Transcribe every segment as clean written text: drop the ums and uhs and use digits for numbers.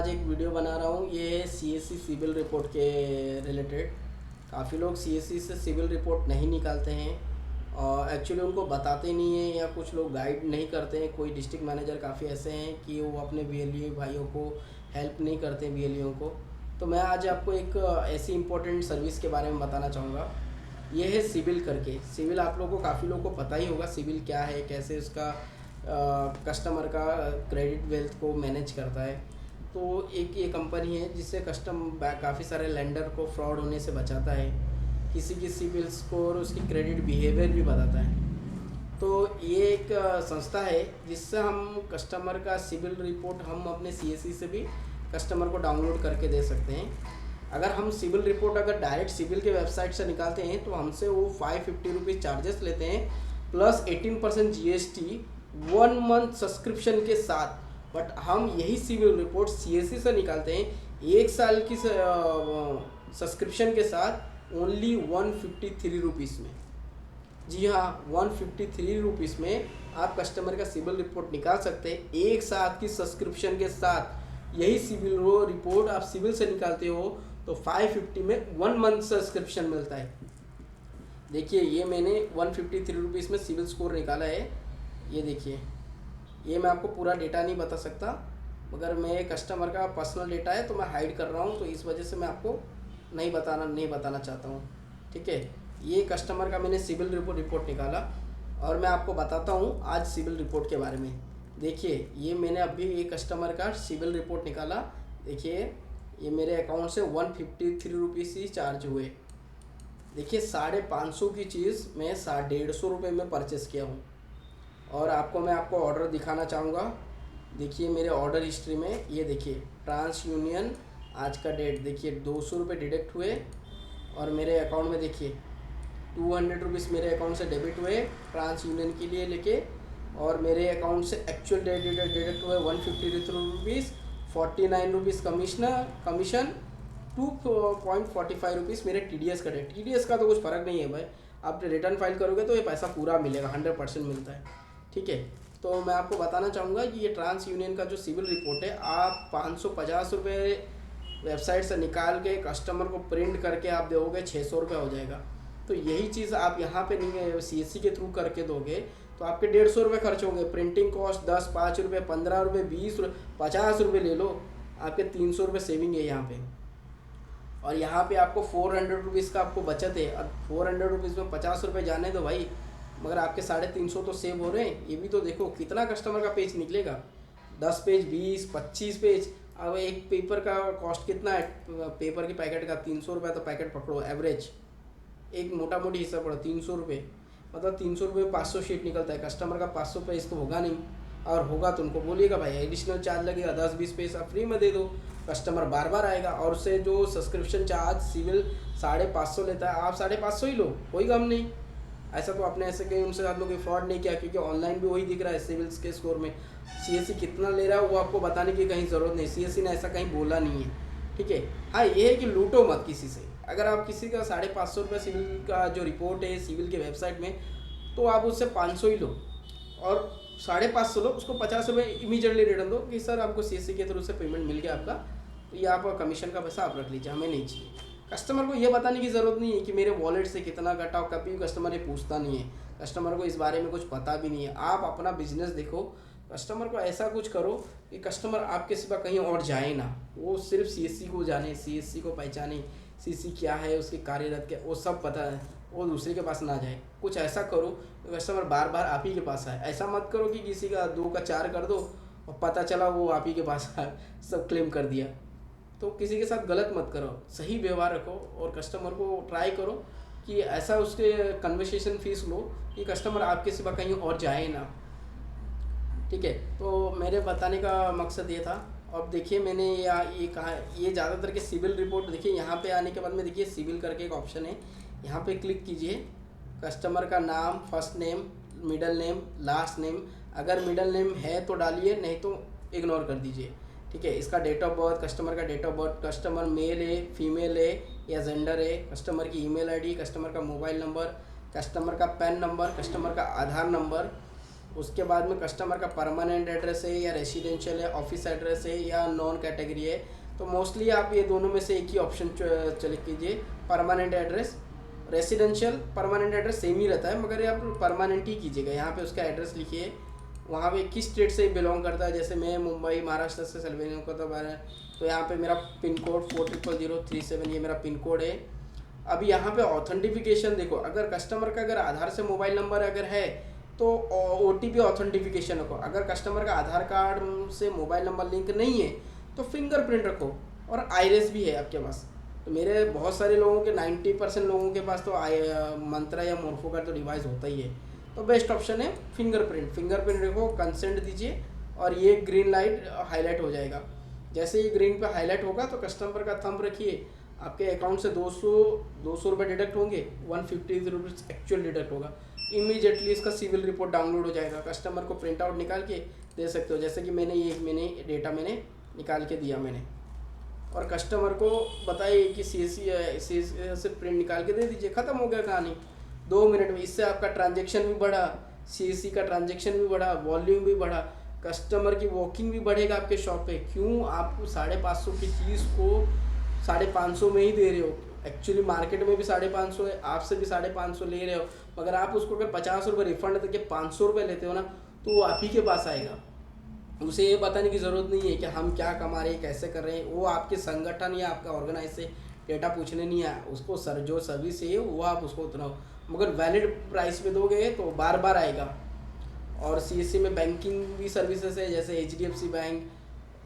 आज एक वीडियो बना रहा हूँ। ये है सीएससी सिविल रिपोर्ट के रिलेटेड। काफ़ी लोग सीएससी से सिविल रिपोर्ट नहीं निकालते हैं और एक्चुअली उनको बताते नहीं हैं या कुछ लोग गाइड नहीं करते हैं। कोई डिस्ट्रिक्ट मैनेजर काफ़ी ऐसे हैं कि वो अपने वीएलईओ भाइयों को हेल्प नहीं करते वीएलईओ को। तो मैं आज आपको एक ऐसी इम्पोर्टेंट सर्विस के बारे में बताना चाहूँगा। ये है सिविल करके। सिविल आप लोगों को काफ़ी लोगों को पता ही होगा सिविल क्या है, कैसे उसका कस्टमर का क्रेडिट वेल्थ को मैनेज करता है। तो एक ये कंपनी है जिससे काफ़ी सारे लेंडर को फ्रॉड होने से बचाता है, किसी की सिविल स्कोर उसकी क्रेडिट बिहेवियर भी बताता है। तो ये एक संस्था है जिससे हम कस्टमर का सिविल रिपोर्ट हम अपने सीएससी से भी कस्टमर को डाउनलोड करके दे सकते हैं। अगर हम सिविल रिपोर्ट अगर डायरेक्ट सिविल के वेबसाइट से निकालते हैं तो हमसे वो 550 रुपीज़ चार्जेस लेते हैं प्लस 18% जीएसटी 1 मंथ सब्सक्रिप्शन के साथ। बट हम यही सिविल रिपोर्ट सीएससी से निकालते हैं 1 साल की सब्सक्रिप्शन के साथ ओनली 153 रुपीज़ में। जी हाँ, 153 रुपीज़ में आप कस्टमर का सिविल रिपोर्ट निकाल सकते हैं 1 साल की सब्सक्रिप्शन के साथ। यही सिविल रिपोर्ट आप सिविल से निकालते हो तो 550 में 1 मंथ सब्सक्रिप्शन मिलता है। देखिए ये मैंने 153 रुपीज़ में सिविल स्कोर निकाला है। ये देखिए, ये मैं आपको पूरा डेटा नहीं बता सकता मगर मैं कस्टमर का पर्सनल डेटा है तो मैं हाइड कर रहा हूँ, तो इस वजह से मैं आपको नहीं बताना चाहता हूँ। ठीक है, ये कस्टमर का मैंने सिविल रिपोर्ट निकाला और मैं आपको बताता हूँ आज सिविल रिपोर्ट के बारे में। देखिए ये मैंने अभी एक कस्टमर का सिविल रिपोर्ट निकाला। देखिए ये मेरे अकाउंट से 153 रुपीज़ ही चार्ज हुए। देखिए 550 की चीज़ मैं 150 रुपये में परचेस किया हूँ। और मैं आपको ऑर्डर दिखाना चाहूँगा। देखिए मेरे ऑर्डर हिस्ट्री में ये देखिए ट्रांस यूनियन आज का डेट देखिए 200 रुपये डिडक्ट हुए और मेरे अकाउंट में देखिए 200 रुपीज़ मेरे अकाउंट से डेबिट हुए ट्रांस यूनियन के लिए लेके, और मेरे अकाउंट से एक्चुअल डिडक्ट हुए 153 रुपीज़, 49 रुपीज़ कमीशन, 2.45 रुपीज़ मेरे टीडीएस का डेट। टीडीएस का तो कुछ फ़र्क नहीं है भाई, आप रिटर्न फाइल करोगे तो ये पैसा पूरा मिलेगा, 100% मिलता है। ठीक है, तो मैं आपको बताना चाहूँगा कि ये ट्रांस यूनियन का जो सिविल रिपोर्ट है आप 550 रुपये वेबसाइट से निकाल के कस्टमर को प्रिंट करके आप दोगे 600 रुपये हो जाएगा। तो यही चीज़ आप यहाँ पे नहीं सीएससी के थ्रू करके दोगे तो आपके 150 रुपये खर्च होंगे। प्रिंटिंग कॉस्ट 10, 5 रुपये, 15 रुपये, 20 रुपये, 50 रुपये ले लो, आपके 300 रुपये सेविंग है यहाँ पे। और यहाँ पे आपको 400 रुपीज़ का आपको बचत है। अब 400 रुपीज़ में 50 रुपये जाने दो भाई, मगर आपके 350 तो सेव हो रहे हैं। ये भी तो देखो कितना कस्टमर का पेज निकलेगा, 10 पेज, 20, 25 पेज। अब एक पेपर का कॉस्ट कितना है, पेपर के पैकेट का 300 रुपये तो पैकेट पकड़ो एवरेज, एक मोटा मोटी हिस्सा पड़ो 300 रुपये, मतलब 300 रुपये 500 शीट निकलता है। कस्टमर का 500 पेज तो होगा नहीं, और होगा तो उनको बोलिएगा भाई एडिशनल चार्ज लगेगा, 10-20 पेज आप फ्री में दे दो, कस्टमर बार बार आएगा। और उससे जो सब्सक्रिप्शन चार्ज सिविल 550 लेता है, आप 550 ही लो, कोई गम नहीं। ऐसा तो आपने ऐसे कहीं उनसे आप लोग फ्रॉड नहीं किया, क्योंकि ऑनलाइन भी वही दिख रहा है सिविल्स के स्कोर में। सीएससी कितना ले रहा है वो आपको बताने की कहीं ज़रूरत नहीं, सीएससी ने ऐसा कहीं बोला नहीं है। ठीक है, हाँ ये है कि लूटो मत किसी से। अगर आप किसी का 550 रुपये सिविल का जो रिपोर्ट है सिविल के वेबसाइट में, तो आप उससे 500 ही लो और 550 लो, उसको 50 रुपये इमीडिएटली रिटर्न दो कि सर आपको सीएससी के थ्रू से पेमेंट मिल गया आपका, तो ये आप कमीशन का पैसा आप रख लीजिए, हमें नहीं चाहिए। कस्टमर को ये बताने की ज़रूरत नहीं है कि मेरे वॉलेट से कितना कटा, कभी कस्टमर ये पूछता नहीं है, कस्टमर को इस बारे में कुछ पता भी नहीं है। आप अपना बिजनेस देखो, कस्टमर को ऐसा कुछ करो कि कस्टमर आपके सिवा कहीं और जाए ना, वो सिर्फ सीएससी को जाने, सीएससी को पहचाने, सीएससी क्या है, उसकी कार्यरत क्या, वो सब पता है, वो दूसरे के पास ना जाए। कुछ ऐसा करो तो कस्टमर बार बार आप ही के पास आए। ऐसा मत करो कि किसी का 2 का 4 कर दो और पता चला वो आप ही के पास आए, सब क्लेम कर दिया। तो किसी के साथ गलत मत करो, सही व्यवहार रखो और कस्टमर को ट्राई करो कि ऐसा उसके कन्वर्सेशन फीस लो कि कस्टमर आपके सिवा कहीं और जाए ना। ठीक है, तो मेरे बताने का मकसद ये था। अब देखिए मैंने ये कहा, ये ज़्यादातर के सिविल रिपोर्ट देखिए यहाँ पे आने के बाद में देखिए सिविल करके एक ऑप्शन है, यहाँ पे क्लिक कीजिए। कस्टमर का नाम, first name, middle name, last name, अगर मिडल नेम है तो डालिए, नहीं तो इग्नोर कर दीजिए। ठीक है, इसका डेट ऑफ बर्थ, कस्टमर का date of birth, customer male है, फीमेल है या जेंडर है, कस्टमर की ईमेल आईडी, कस्टमर का मोबाइल नंबर, कस्टमर का पैन नंबर, कस्टमर का आधार नंबर, उसके बाद में कस्टमर का परमानेंट एड्रेस है या रेसिडेंशियल है, ऑफिस एड्रेस है या नॉन कैटेगरी है। तो मोस्टली आप ये दोनों में से एक ही ऑप्शन सेलेक्ट कीजिए, permanent address. Residential permanent address same ही रहता है, मगर ये आप परमानेंट ही कीजिएगा। यहाँ पे उसका एड्रेस लिखिए, वहाँ पे किस स्टेट से बिलोंग करता है। जैसे मैं मुंबई महाराष्ट्र से सलवेनियों का तो यहाँ पे मेरा पिन कोड 400037 ये मेरा पिन कोड है। अभी यहाँ पे ऑथेंटिफिकेशन देखो, अगर कस्टमर का अगर आधार से मोबाइल नंबर अगर है तो OTP ऑथेंटिफिकेशन रखो। अगर कस्टमर का आधार कार्ड से मोबाइल नंबर लिंक नहीं है तो फिंगरप्रिंट रखो, और आइरिस भी है आपके पास। तो मेरे बहुत सारे लोगों के 90% लोगों के पास तो मंत्रा या मोर्फो का तो डिवाइस होता ही है। तो बेस्ट ऑप्शन है फिंगरप्रिंट रखो, कंसेंट दीजिए और ये ग्रीन लाइट हाईलाइट हो जाएगा। जैसे ही ग्रीन पे हाईलाइट होगा तो कस्टमर का थंब रखिए, आपके अकाउंट से 200 रुपये डिडक्ट होंगे, 150 रुपीज़ एक्चुअल डिडक्ट होगा। इमीडिएटली इसका सिविल रिपोर्ट डाउनलोड हो जाएगा, कस्टमर को प्रिंट आउट निकाल के दे सकते हो। जैसे कि मैंने डेटा निकाल के दिया मैंने, और कस्टमर को बताइए कि CSC से प्रिंट निकाल के दे दीजिए, ख़त्म हो गया कहानी 2 मिनट में। इससे आपका ट्रांजेक्शन भी बढ़ा, CSC का ट्रांजेक्शन भी बढ़ा, वॉल्यूम भी बढ़ा, कस्टमर की वॉकिंग भी बढ़ेगा आपके शॉप पे। क्यों आप 550 की चीज़ को 550 में ही दे रहे हो, एक्चुअली मार्केट में भी 550 है, आपसे भी 550 ले रहे हो, मगर आप उसको अगर 50 रुपये रिफंड करके 500 रुपये लेते हो ना, तो वो आप ही के पास आएगा। उसे ये बताने की ज़रूरत नहीं है कि हम क्या कमा रहे हैं, कैसे कर रहे हैं। वो आपके संगठन या आपका ऑर्गेनाइज से डेटा पूछने नहीं आया, उसको जो सर्विस है वो आप उसको उतना, मगर वैलिड प्राइस पे दोगे तो बार बार आएगा। और CSC में बैंकिंग भी सर्विसेज है, जैसे HDFC बैंक,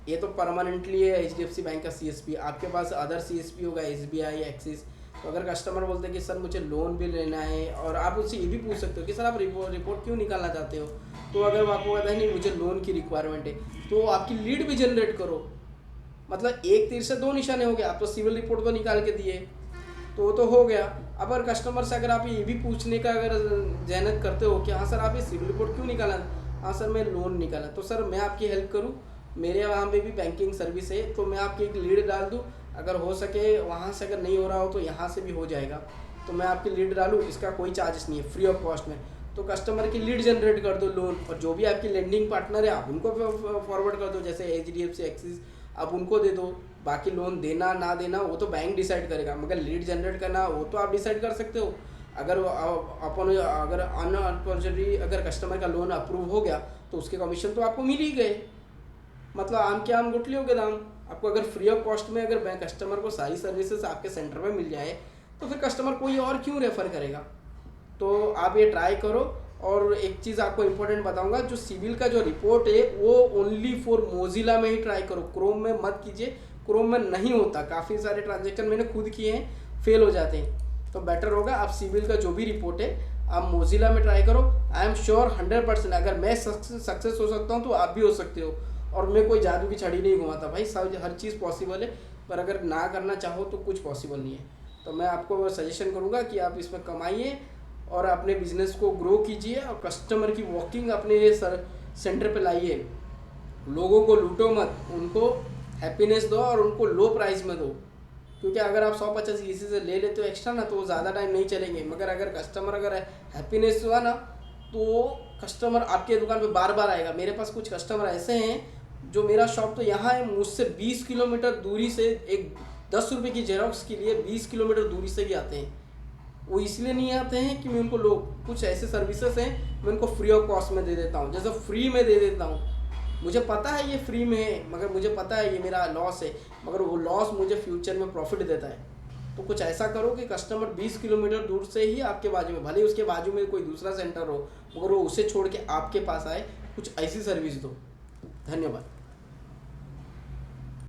ये तो परमानेंटली है HDFC बैंक का CSP। आपके पास अदर CSP होगा, SBI, एक्सिस। तो अगर कस्टमर बोलते हैं कि सर मुझे लोन भी लेना है, और आप उससे ये भी पूछ सकते हो कि सर आप रिपोर्ट क्यों निकालना चाहते हो। तो अगर वो आपको कहता है नहीं मुझे लोन की रिक्वायरमेंट है, तो आपकी लीड भी जनरेट करो। मतलब एक तीर से 2 निशाने हो गए, आप तो सिविल रिपोर्ट तो निकाल के दिए, तो वो तो हो गया। अब अगर कस्टमर से अगर आप ये भी पूछने का अगर जहनत करते हो कि हाँ सर आप ये सिविल रिपोर्ट क्यों निकाला, हाँ सर मैं लोन निकाला, तो सर मैं आपकी हेल्प करूँ, मेरे वहाँ पे भी बैंकिंग सर्विस है, तो मैं आपकी एक लीड डाल दूँ। अगर हो सके वहाँ से अगर नहीं हो रहा हो तो यहाँ से भी हो जाएगा, तो मैं आपकी लीड डालूँ, इसका कोई चार्जेस नहीं है, फ्री ऑफ कॉस्ट में। तो कस्टमर की लीड जनरेट कर दो लोन, और जो भी आपकी लेंडिंग पार्टनर है आप उनको फॉरवर्ड कर दो, जैसे HDFC, एक्सिस, आप उनको दे दो। बाकी लोन देना ना देना वो तो बैंक डिसाइड करेगा, मगर लीड जनरेट करना वो तो आप डिसाइड कर सकते हो। अगर अगर अनफॉर्चुनेटली अगर कस्टमर का लोन अप्रूव हो गया तो उसके कमीशन तो आपको मिल ही गए। मतलब आम के आम गुठलियों के दाम। आपको अगर फ्री ऑफ कॉस्ट में अगर बैंक कस्टमर को सारी सर्विसेज आपके सेंटर में मिल जाए तो फिर कस्टमर कोई और क्यों रेफ़र करेगा। तो आप ये ट्राई करो। और एक चीज़ आपको इम्पोर्टेंट बताऊंगा, जो सिविल का जो रिपोर्ट है वो ओनली फॉर मोजिला में ही ट्राई करो, क्रोम में मत कीजिए, क्रोम में नहीं होता। काफ़ी सारे ट्रांजेक्शन मैंने खुद किए हैं, फेल हो जाते हैं। तो बेटर होगा आप सिविल का जो भी रिपोर्ट है आप मोजिला में ट्राई करो। आई एम श्योर 100% अगर मैं सक्सेस हो सकता हूँ तो आप भी हो सकते हो। और मैं कोई जादू की छड़ी नहीं घुमाता भाई, सब हर चीज़ पॉसिबल है, पर अगर ना करना चाहो तो कुछ पॉसिबल नहीं है। तो मैं आपको सजेशन करूँगा कि आप इसमें कमाइए और अपने बिजनेस को ग्रो कीजिए, और कस्टमर की वॉकिंग अपने सेंटर पे लाइए। लोगों को लूटो मत, उनको हैप्पीनेस दो और उनको लो प्राइस में दो। क्योंकि अगर आप 150 किसी से ले लेते हो एक्स्ट्रा ना, तो वो ज़्यादा टाइम नहीं चलेंगे, मगर अगर कस्टमर अगर हैप्पीनेस हुआ ना तो कस्टमर आपके दुकान पे बार बार आएगा। मेरे पास कुछ कस्टमर ऐसे हैं जो, मेरा शॉप तो यहाँ है, मुझसे 20 किलोमीटर दूरी से एक 10 रुपये की जेरोक्स के लिए 20 किलोमीटर दूरी से भी आते हैं। वो इसलिए नहीं आते हैं कि मैं उनको कुछ ऐसे सर्विसेज हैं मैं उनको फ्री ऑफ कॉस्ट में दे देता हूँ, जैसे फ्री में दे देता हूँ। मुझे पता है ये फ्री में है, मगर मुझे पता है ये मेरा लॉस है, मगर वो लॉस मुझे फ्यूचर में प्रॉफिट देता है। तो कुछ ऐसा करो कि कस्टमर 20 किलोमीटर दूर से ही आपके बाजू में, भले ही उसके बाजू में कोई दूसरा सेंटर हो, मगर वो उसे छोड़ के आपके पास आए, कुछ ऐसी सर्विस दो। धन्यवाद।